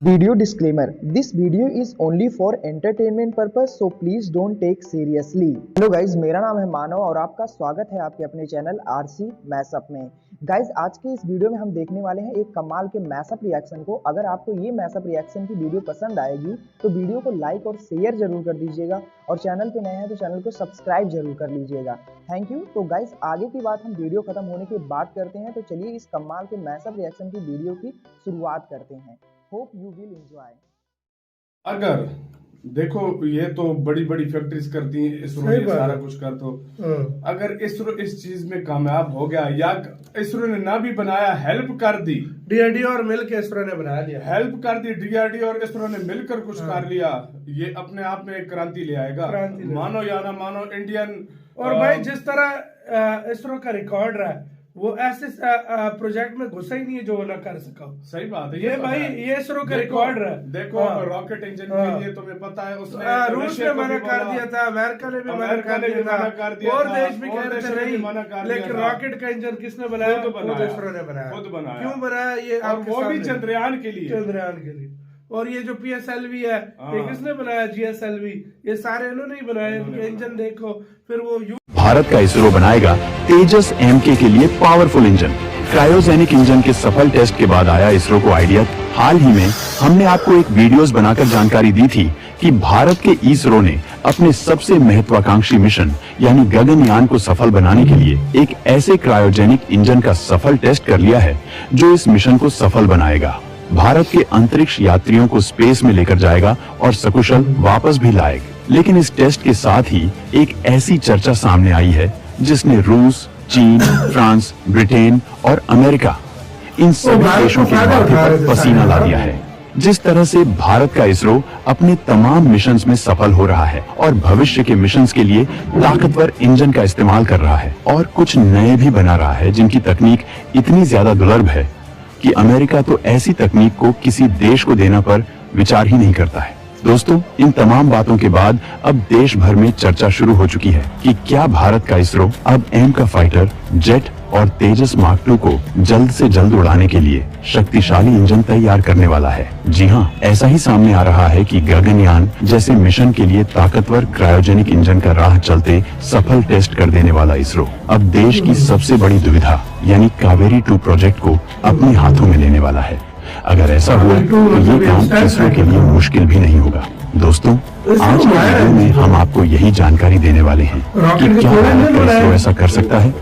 Video disclaimer: This video is only for entertainment purpose, so please don't take seriously. Hello guys, मेरा नाम है मानव और आपका स्वागत है आपके अपने चैनल आरसी मैशअप में। गाइज, आज के इस वीडियो में हम देखने वाले हैं एक कमाल के मैशअप रिएक्शन को। अगर आपको ये मैशअप रिएक्शन की वीडियो पसंद आएगी तो वीडियो को लाइक और शेयर जरूर कर दीजिएगा और चैनल पे नए हैं तो चैनल को सब्सक्राइब जरूर कर लीजिएगा। Thank you. तो गाइज, आगे की बात हम वीडियो खत्म होने के बाद करते हैं, तो चलिए इस कमाल के मैशअप रिएक्शन की वीडियो की शुरुआत करते हैं। Hope you will enjoy. अगर देखो, ये तो बड़ी बड़ी फैक्ट्रीज करती हैं, इसरो ये सारा कुछ कर, तो अगर इसरो इस चीज में कामयाब हो गया या इसरो ने ना भी बनाया, हेल्प कर दी, डीआरडीओ और मिलकर इसरो ने बना लिया, हेल्प कर दी डीआरडीओ और इसरो ने मिलकर कुछ कर लिया, ये अपने आप में एक क्रांति ले आएगा। मानो या ना मानो इंडियन। और भाई जिस तरह इसरो का रिकॉर्ड रहा है, वो ऐसे प्रोजेक्ट में घुसा ही नहीं है जो वो ना कर सका। सही बात है ये भाई, ये इसरो का रिकॉर्ड रहा है। देखो, रॉकेट इंजन के लिए तुम्हें पता है, उसने रूस ने मना कर दिया था, अमेरिका ने भी मना कर दिया, और देश भी कह रहे थे नहीं, लेकिन रॉकेट का इंजन किसने बनाया? इसरो ने बनाया। खुद बनाया। क्यों बनाया? ये वो भी चंद्रयान के लिए। चंद्रयान के लिए। और ये जो PSLV है, ये किसने बनाया? GSLV। ये सारे इन्होंने ही बनाए। इनके इंजन देखो। फिर वो भारत का इसरो बनाएगा तेजस MK के लिए पावरफुल इंजन। क्रायोजेनिक इंजन के सफल टेस्ट के बाद आया इसरो को आइडिया। हाल ही में हमने आपको एक वीडियोस बनाकर जानकारी दी थी कि भारत के इसरो ने अपने सबसे महत्वाकांक्षी मिशन यानी गगनयान को सफल बनाने के लिए एक ऐसे क्रायोजेनिक इंजन का सफल टेस्ट कर लिया है जो इस मिशन को सफल बनाएगा, भारत के अंतरिक्ष यात्रियों को स्पेस में लेकर जाएगा और सकुशल वापस भी लाएगा। लेकिन इस टेस्ट के साथ ही एक ऐसी चर्चा सामने आई है जिसने रूस, चीन, फ्रांस, ब्रिटेन और अमेरिका इन सभी देशों के माथे पर पसीना ला दिया है। जिस तरह से भारत का इसरो अपने तमाम मिशंस में सफल हो रहा है और भविष्य के मिशंस के लिए ताकतवर इंजन का इस्तेमाल कर रहा है और कुछ नए भी बना रहा है जिनकी तकनीक इतनी ज्यादा दुर्लभ है कि अमेरिका तो ऐसी तकनीक को किसी देश को देना पर विचार ही नहीं करता है। दोस्तों, इन तमाम बातों के बाद अब देश भर में चर्चा शुरू हो चुकी है कि क्या भारत का इसरो अब एम का फाइटर जेट और तेजस मार्क II को जल्द से जल्द उड़ाने के लिए शक्तिशाली इंजन तैयार करने वाला है। जी हाँ, ऐसा ही सामने आ रहा है कि गगनयान जैसे मिशन के लिए ताकतवर क्रायोजेनिक इंजन का राह चलते सफल टेस्ट कर देने वाला इसरो अब देश की सबसे बड़ी दुविधा यानी कावेरी 2 प्रोजेक्ट को अपने हाथों में लेने वाला है। अगर ऐसा हुआ तो ये काम इसरो के लिए मुश्किल भी नहीं होगा। दोस्तों, आज के वीडियो में हम आपको यही जानकारी देने वाले हैं कि क्या भारत का इसरो ऐसा कर सकता है।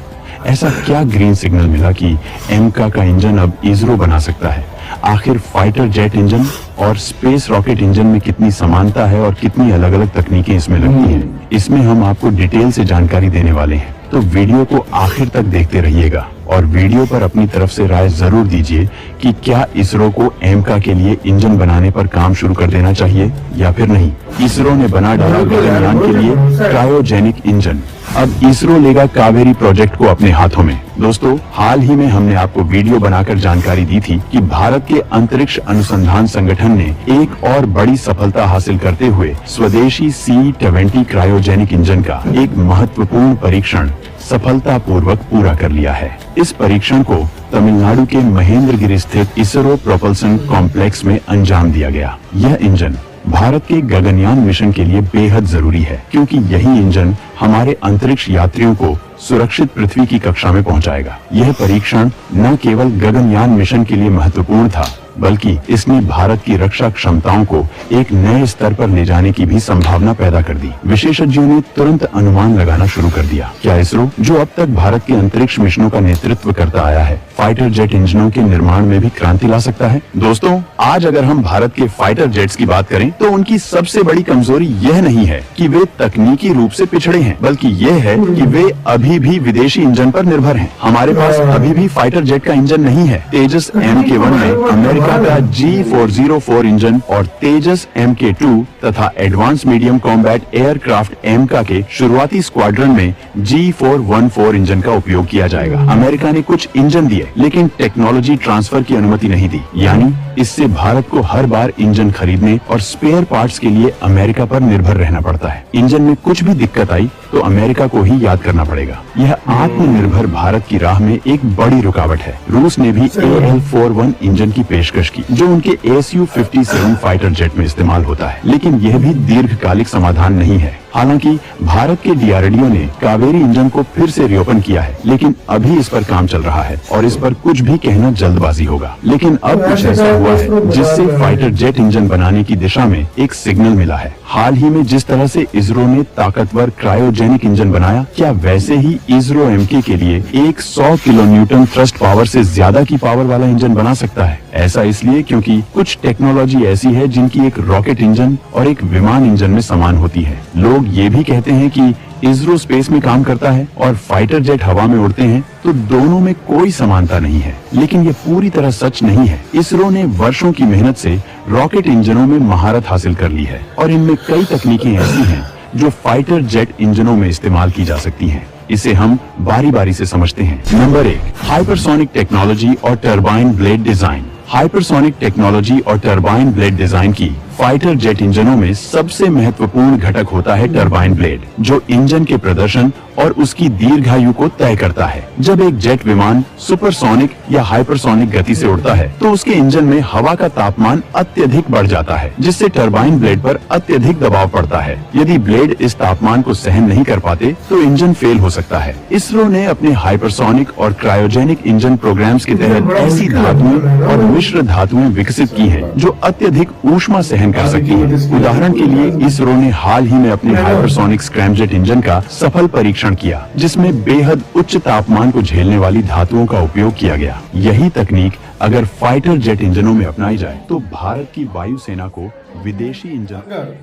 ऐसा क्या ग्रीन सिग्नल मिला कि MK का इंजन अब इसरो बना सकता है। आखिर फाइटर जेट इंजन और स्पेस रॉकेट इंजन में कितनी समानता है और कितनी अलग अलग तकनीकें इसमें लगती हैं, इसमें हम आपको डिटेल से जानकारी देने वाले हैं। तो वीडियो को आखिर तक देखते रहिएगा और वीडियो पर अपनी तरफ से राय जरूर दीजिए कि क्या इसरो को MK के लिए इंजन बनाने पर काम शुरू कर देना चाहिए या फिर नहीं। इसरो ने बना डाला गगनयान के लिए क्रायोजेनिक इंजन। अब इसरो लेगा कावेरी प्रोजेक्ट को अपने हाथों में। दोस्तों, हाल ही में हमने आपको वीडियो बनाकर जानकारी दी थी कि भारत के अंतरिक्ष अनुसंधान संगठन ने एक और बड़ी सफलता हासिल करते हुए स्वदेशी C-20 क्रायोजेनिक इंजन का एक महत्वपूर्ण परीक्षण सफलतापूर्वक पूरा कर लिया है। इस परीक्षण को तमिलनाडु के महेंद्रगिरी स्थित इसरो प्रोपल्सन कॉम्प्लेक्स में अंजाम दिया गया। यह इंजन भारत के गगनयान मिशन के लिए बेहद जरूरी है क्योंकि यही इंजन हमारे अंतरिक्ष यात्रियों को सुरक्षित पृथ्वी की कक्षा में पहुंचाएगा। यह परीक्षण न केवल गगनयान मिशन के लिए महत्वपूर्ण था बल्कि इसने भारत की रक्षा क्षमताओं को एक नए स्तर पर ले जाने की भी संभावना पैदा कर दी। विशेषज्ञों ने तुरंत अनुमान लगाना शुरू कर दिया, क्या इसरो, जो अब तक भारत के अंतरिक्ष मिशनों का नेतृत्व करता आया है, फाइटर जेट इंजनों के निर्माण में भी क्रांति ला सकता है। दोस्तों, आज अगर हम भारत के फाइटर जेट्स की बात करें तो उनकी सबसे बड़ी कमजोरी यह नहीं है कि वे तकनीकी रूप से पिछड़े हैं, बल्कि यह है कि वे अभी भी विदेशी इंजन पर निर्भर हैं। हमारे पास अभी भी फाइटर जेट का इंजन नहीं है। तेजस MK1 में अमेरिका का G404 इंजन और तेजस MK2 तथा advance medium combat aircraft MK के शुरुआती स्क्वाड्रन में G414 इंजन का उपयोग किया जाएगा। अमेरिका ने कुछ इंजन दिए लेकिन टेक्नोलॉजी ट्रांसफर की अनुमति नहीं दी, यानी इससे भारत को हर बार इंजन खरीदने और स्पेयर पार्ट्स के लिए अमेरिका पर निर्भर रहना पड़ता है। इंजन में कुछ भी दिक्कत आई तो अमेरिका को ही याद करना पड़ेगा। यह आत्मनिर्भर भारत की राह में एक बड़ी रुकावट है। रूस ने भी AL-41 इंजन की पेशकश की, जो उनके Su-57 फाइटर जेट में इस्तेमाल होता है, लेकिन यह भी दीर्घकालिक समाधान नहीं है। हालांकि भारत के DRDO ने कावेरी इंजन को फिर से रिओपन किया है, लेकिन अभी इस पर काम चल रहा है और इस पर कुछ भी कहना जल्दबाजी होगा। लेकिन अब कुछ ऐसा हुआ है जिससे फाइटर जेट इंजन बनाने की दिशा में एक सिग्नल मिला है। हाल ही में जिस तरह से इसरो ने ताकतवर क्रायोजेनिक इंजन बनाया, क्या वैसे ही इसरो MK के लिए एक 100 किलोन्यूटन थ्रस्ट पावर से ज्यादा की पावर वाला इंजन बना सकता है? ऐसा इसलिए क्योंकि कुछ टेक्नोलॉजी ऐसी है जिनकी एक रॉकेट इंजन और एक विमान इंजन में समान होती है। लोग ये भी कहते हैं कि इसरो स्पेस में काम करता है और फाइटर जेट हवा में उड़ते हैं, तो दोनों में कोई समानता नहीं है। लेकिन ये पूरी तरह सच नहीं है। इसरो ने वर्षों की मेहनत से रॉकेट इंजनों में महारत हासिल कर ली है और इनमें कई तकनीकें ऐसी हैं जो फाइटर जेट इंजनों में इस्तेमाल की जा सकती हैं। इसे हम बारी बारी से समझते हैं। नंबर 1, हाइपरसोनिक टेक्नोलॉजी और turbine blade design. Hypersonic technology और टरबाइन ब्लेड डिजाइन की फाइटर जेट इंजनों में सबसे महत्वपूर्ण घटक होता है टरबाइन ब्लेड, जो इंजन के प्रदर्शन और उसकी दीर्घायु को तय करता है। जब एक जेट विमान सुपरसोनिक या हाइपरसोनिक गति से उड़ता है, तो उसके इंजन में हवा का तापमान अत्यधिक बढ़ जाता है, जिससे टरबाइन ब्लेड पर अत्यधिक दबाव पड़ता है। यदि ब्लेड इस तापमान को सहन नहीं कर पाते, तो इंजन फेल हो सकता है। इसरो ने अपने हाइपरसोनिक और क्रायोजेनिक इंजन प्रोग्राम्स के तहत ऐसी धातुएं और मिश्र धातुएं विकसित की हैं, जो अत्यधिक ऊष्मा सहन कर सकती हैं। उदाहरण के लिए इसरो ने हाल ही में अपने हाइपरसोनिक स्क्रैमजेट इंजन का सफल परीक्षण किया, जिसमें बेहद उच्च तापमान को झेलने वाली धातुओं का उपयोग किया गया। यही तकनीक अगर फाइटर जेट इंजनों में अपनाई जाए, तो भारत की वायुसेना को विदेशी इंजन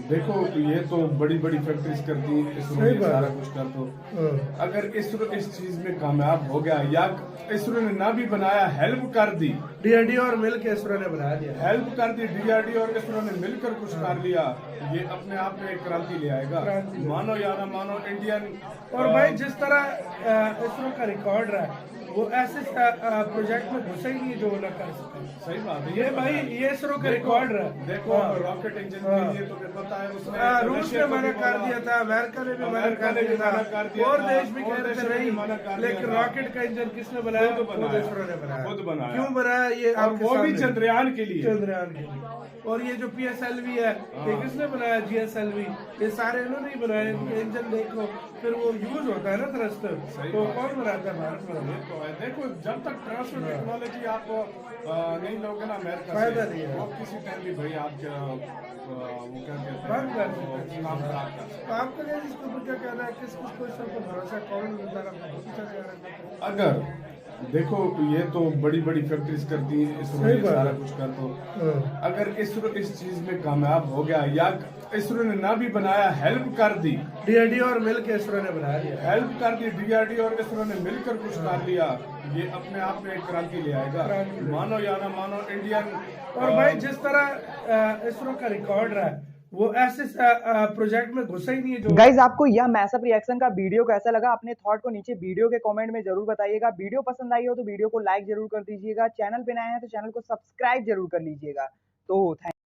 देखो, ये तो बड़ी बड़ी फैक्ट्रीज करती हैं, इसरो ये सारा कुछ कर दो। अगर इसरो इस चीज में कामयाब हो गया, या इसरो ने ना भी बनाया, हेल्प कर दी, DRDO और मिल के इसरो ने बना दिया, हेल्प कर दी, DRDO और इसरो ने मिलकर कुछ कर लिया, ये अपने आप में एक क्रांति ले आएगा। मानो या ना मानो, इंडियन। और भाई जिस तरह इसरो का रिकॉर्ड रहा है, वो ऐसे प्रोजेक्ट में घुसे ही नहीं जो वो न कर सके। सही बात है, ये भाई ये इसरो का रिकॉर्ड रहा है। देखो, रॉकेट इंजन के लिए तो पता है, उसने रूस ने मना कर दिया था, अमेरिका ने भी मना कर दिया था, और देश भी कह रहे थे नहीं, लेकिन रॉकेट का इंजन किसने बनाया? खुद इसरो ने बनाया। खुद बनाया। क्यों बनाया? ये वो भी चंद्रयान के लिए। चंद्रयान के लिए। और ये जो PSLV है, ये किसने बनाया? GSLV। ये सारे इन्होंने ही बनाए। इंजन देखो, फिर वो यूज होता है ना थ्रस्टर, तो कौन बनाता है? भारत में। तो है, देखो, जब तक ट्रांसफर टेक्नोलॉजी आप नहीं लोगे ना अमेरिका फायदा से, नहीं है। वो किसी टाइम भी भाई आप वो क्या कहते बंद कर हैं, सकते हैं। नाम खराब कर सकते तो आपका क्या इसके ऊपर क्या कहना है? किस क्वेश्चन पर भरोसा कौन बता रहा? अगर देखो, ये तो बड़ी बड़ी फैक्ट्रीज करती हैं, इसरो ये सारा कुछ कर दो। अगर इसरो इस चीज में कामयाब हो गया, या इसरो ने ना भी बनाया, हेल्प कर दी, DRDO और मिल के इसरो ने बना दिया, हेल्प कर दी, DRDO और इसरो ने मिलकर कुछ कर लिया, ये अपने आप में एक क्रांति ले आएगा। मानो या ना मानो, इंडियन। और भाई जिस तरह इसरो का रिकॉर्ड रहा है, वो ऐसे प्रोजेक्ट में घुसा ही नहीं है जो। गाइज, आपको यह मैसअप रिएक्शन का वीडियो कैसा लगा? अपने थॉट को नीचे वीडियो के कमेंट में जरूर बताइएगा। वीडियो पसंद आई हो तो वीडियो को लाइक जरूर कर दीजिएगा। चैनल पे नए हैं तो चैनल को सब्सक्राइब जरूर कर लीजिएगा। तो थैंक